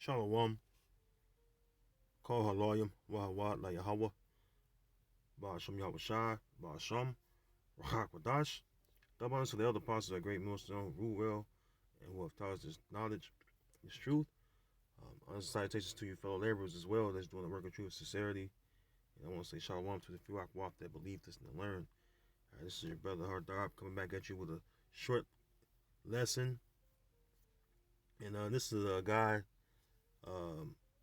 Shalom, call her Loyam, Wahawad, La Yahweh, Ba'asham Yahushai, Ba'asham, Rahak Wadash. Double to the elder apostles of great millstone, rule well, and who have taught us this knowledge, this truth. Honest salutations to you fellow laborers as well that's doing the work of truth and sincerity. And I want to say shalom to the few Akwaf that believe this and learn. This is your brother Hardab coming back at you with a short lesson. And this is a guy.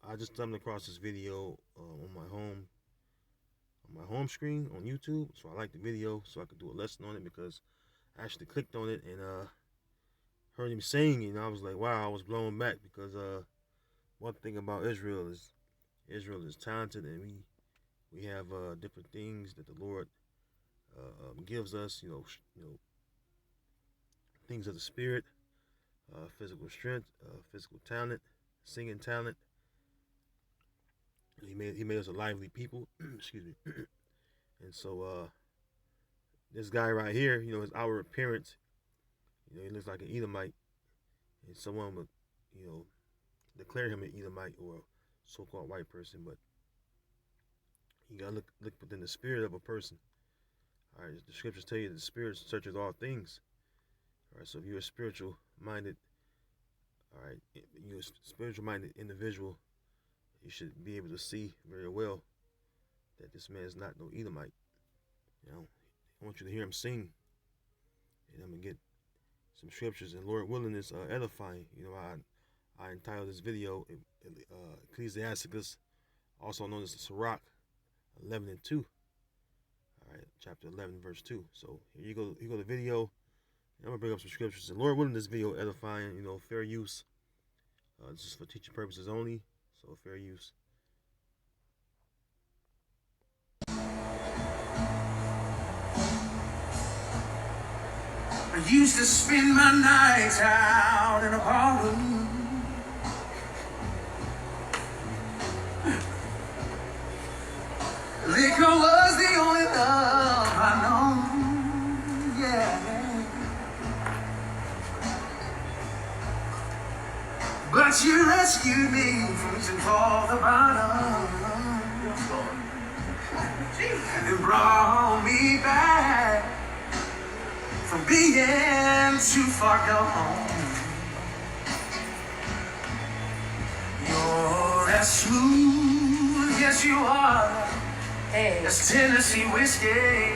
I just stumbled across this video on my home screen on YouTube. So I liked the video, so I could do a lesson on it because I actually clicked on it and heard him saying it, and I was like, wow, I was blown back because one thing about Israel is talented, and we have different things that the Lord gives us. Things of the spirit, physical strength, physical talent, singing talent. He made us a lively people. Excuse me. And so this guy right here, his outward appearance, he looks like an Edomite, and someone would, declare him an Edomite or a so-called white person, but you gotta look within the spirit of a person. All right, the scriptures tell you that the spirit searches all things. All right, so if you're a spiritual minded, all right, you're a spiritual minded individual, you should be able to see very well that this man is not no Edomite. I want you to hear him sing, and I'm gonna get some scriptures, and Lord willing, is edifying. I entitled this video Ecclesiasticus, also known as the Sirach 11 and 2. All right, chapter 11, verse 2. So here you go. Here you go the video. I'm gonna bring up some scriptures, and Lord willing, this video edifying. Fair use. This is for teaching purposes only, so fair use. I used to spend my nights out in a ballroom. Liquor was the only love I know, yeah. But you rescued me from reaching for the bottom and brought me back from being too far gone. You're as smooth, yes you are, as Tennessee whiskey.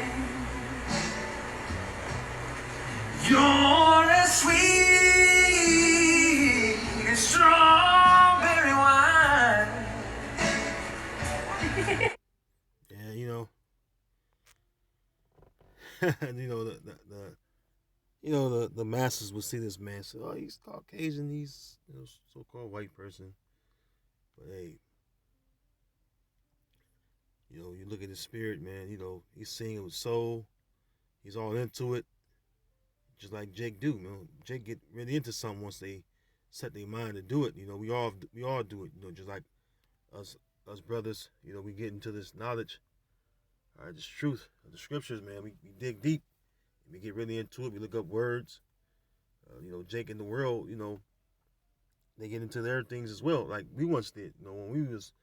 You're as sweet as strawberry wine. Yeah, the masses will see this man say, oh, he's Caucasian, he's so-called white person. But hey, you look at his spirit, man. He's singing with soul. He's all into it, just like Jake do. Jake get really into something once they set their mind to do it. We all do it. Just like us brothers. We get into this knowledge. All right, this truth of the scriptures, man. We dig deep. We get really into it. We look up words. Jake in the world, they get into their things as well. Like we once did. When we was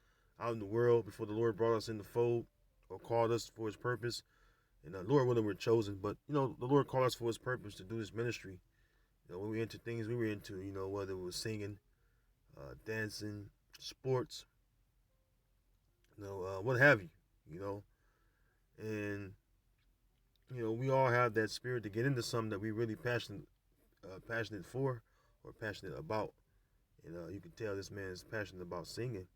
out in the world before the Lord brought us in the fold or called us for his purpose. And the Lord willing we're chosen. But, the Lord called us for his purpose to do this ministry. When we into things we were into, whether it was singing, dancing, sports, what have you, And, we all have that spirit to get into something that we really passionate for or passionate about. And you can tell this man is passionate about singing.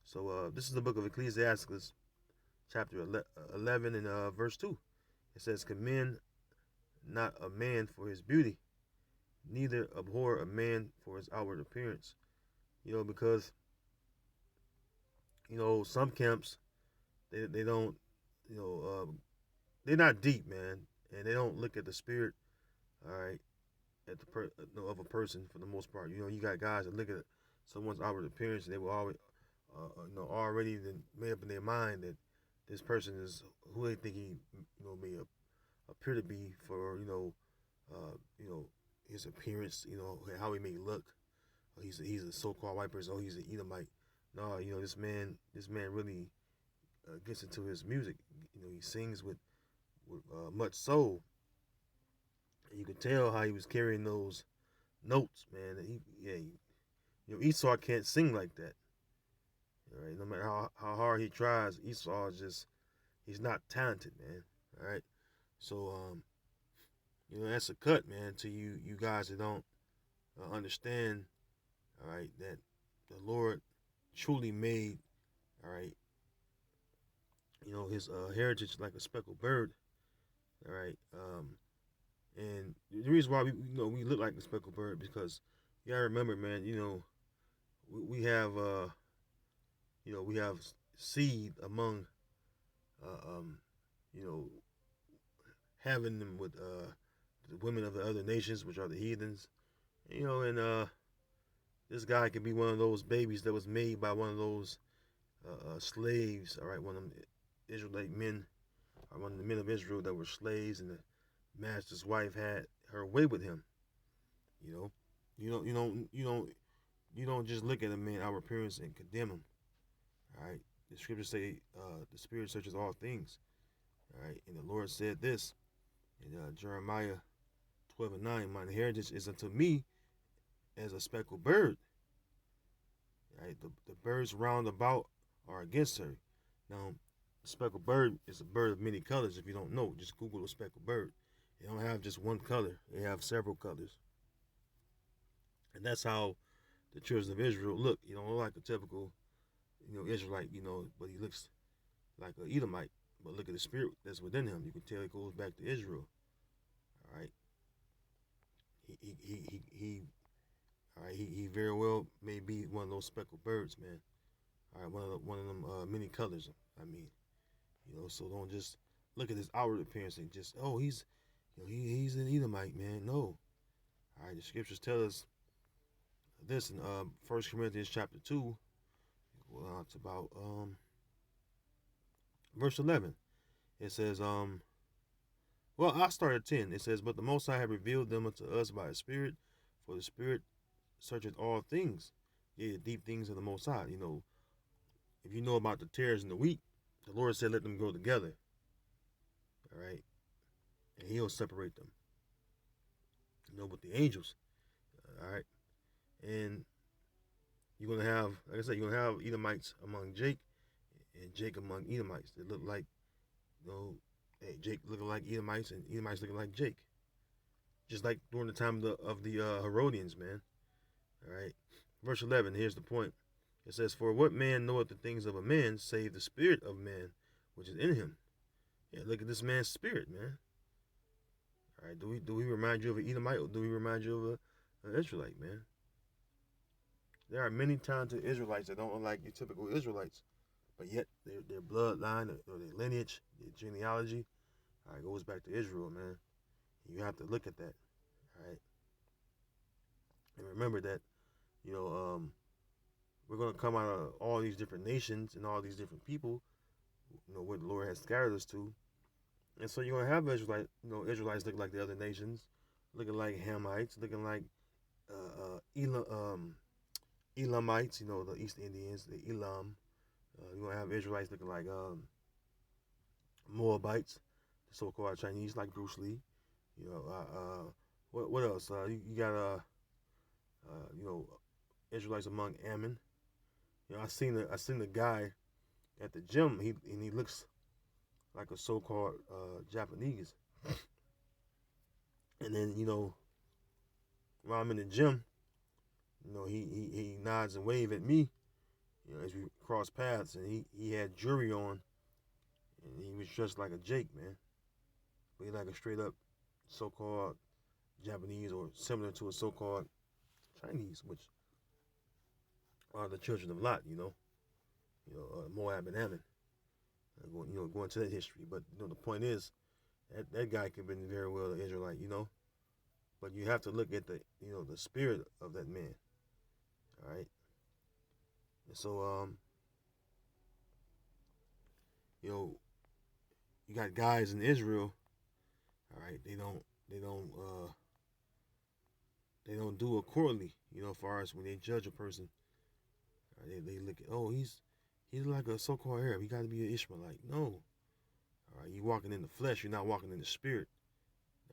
So this is the book of Ecclesiasticus, chapter 11 and verse 2. It says, commend not a man for his beauty, neither abhor a man for his outward appearance. Because, some camps, they don't, they're not deep, man. And they don't look at the spirit, all right, at of a person for the most part. You got guys that look at someone's outward appearance, and they will always, already made up in their mind that this person is who they think he, may appear to be for, his appearance, how he may look. he's a so-called white person. Oh, he's an Edomite. No, this man really gets into his music. He sings with much soul. And you can tell how he was carrying those notes, man. And Esau can't sing like that. All right, no matter how hard he tries, Esau is just he's not talented, man. All right, so that's a cut, man, to you guys that don't understand. All right, that the Lord truly made, all right, his heritage like a speckled bird. All right, and the reason why we look like a speckled bird because you gotta remember, man. We have we have seed among uh, um, you know having them with the women of the other nations, which are the heathens. And this guy could be one of those babies that was made by one of those slaves. All right, one of them Israelite men, or one of the men of Israel that were slaves, and the master's wife had her way with him. You know, you don't just look at a man our appearance and condemn him. All right, the scriptures say the spirit searches all things. All right, and the Lord said this in Jeremiah 12:9. My heritage is unto me as a speckled bird. Right, the birds round about are against her. Now, a speckled bird is a bird of many colors. If you don't know, just Google a speckled bird. They don't have just one color; they have several colors, and that's how the children of Israel look. You don't look like a typical, Israelite, but he looks like an Edomite. But look at the spirit that's within him. You can tell it goes back to Israel. All right, he all right, he very well may be one of those speckled birds, man. All right, one of them many colors. I mean, so don't just look at his outward appearance and just he's he's an Edomite, man. No. All right, the scriptures tell us this in 1 Corinthians chapter 2. Well, it's about verse 11. It says well, I start at 10. It says, but the Most High have revealed them unto us by His Spirit, for the Spirit searcheth all things, yea, the deep things of the Most High. If you know about the tares and the wheat, the Lord said, let them grow together. All right, and He'll separate them. With the angels. All right, and you're gonna have, like I said, you're gonna have Edomites among Jake, and Jake among Edomites. They look like, Jake looking like Edomites, and Edomites looking like Jake. Just like during the time of the Herodians, man. All right, verse 11. Here's the point. It says, "For what man knoweth the things of a man, save the spirit of man, which is in him?" Yeah, look at this man's spirit, man. All right, do we remind you of an Edomite, or do we remind you of an Israelite, man? There are many talented Israelites that don't look like your typical Israelites, but yet their bloodline or their lineage, their genealogy, all right, goes back to Israel, man. You have to look at that, all right, and remember that, you know, we're gonna come out of all these different nations and all these different people, where the Lord has scattered us to, and so you're gonna have Israelites looking like the other nations, looking like Hamites, looking like Elamites, the East Indians, the Elam. You're gonna have Israelites looking like Moabites, the so-called Chinese, like Bruce Lee. What else? You got you know Israelites among Ammon. I seen the guy at the gym. He looks like a so-called Japanese. And then while I'm in the gym, he nods and waves at me. As we cross paths, and he had jewelry on, and he was dressed like a Jake, man. But he like a straight up so-called Japanese, or similar to a so-called Chinese, which are the children of Lot, Moab and Ammon. Going to that history. But the point is that guy could have been very well an Israelite, But you have to look at the spirit of that man. All right. And so you got guys in Israel. All right. They they don't do accordingly. As far as when they judge a person, they look at, oh, he's like a so-called Arab. He got to be an Ishmaelite. No, all right. You walking in the flesh. You're not walking in the spirit.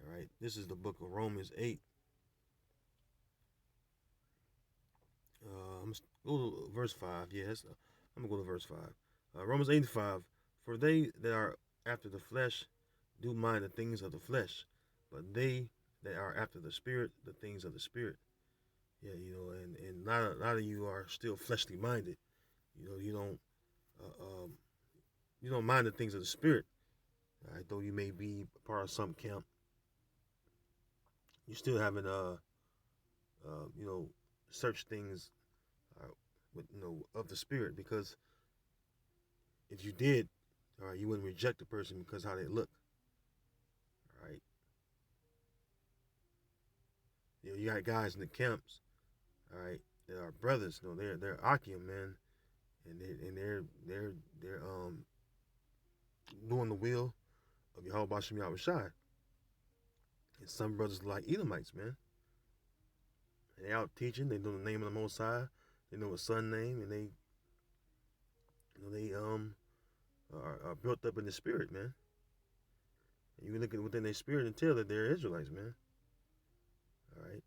All right. This is the book of Romans 8. I'm gonna go to verse 5. Yes, I'm gonna go to verse 5. Romans 8:5. For they that are after the flesh do mind the things of the flesh, but they that are after the spirit, the things of the spirit. Yeah, and a lot of you are still fleshly minded. You don't uh, um, you don't mind the things of the spirit. Though you may be part of some camp, you still haven't you know search things uh, with of the spirit, because if you did, all right, you wouldn't reject a person because how they look. All right, you got guys in the camps. All right, that are brothers. They're Akim, man, and they're doing the will of Yahweh Shem Yahushai. And some brothers like Edomites, man. And they out teaching. They know the name of the Most High. They know his son name, and they are built up in the spirit, man. And you can look at within their spirit and tell that they're Israelites, man. All right.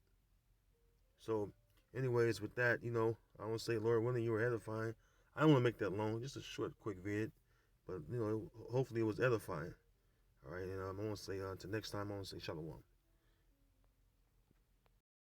So, anyways, with that, I want to say, Lord, willing, you were edifying. I don't want to make that long, just a short, quick vid, but hopefully it was edifying. All right, and I want to say until next time, I want to say shalom.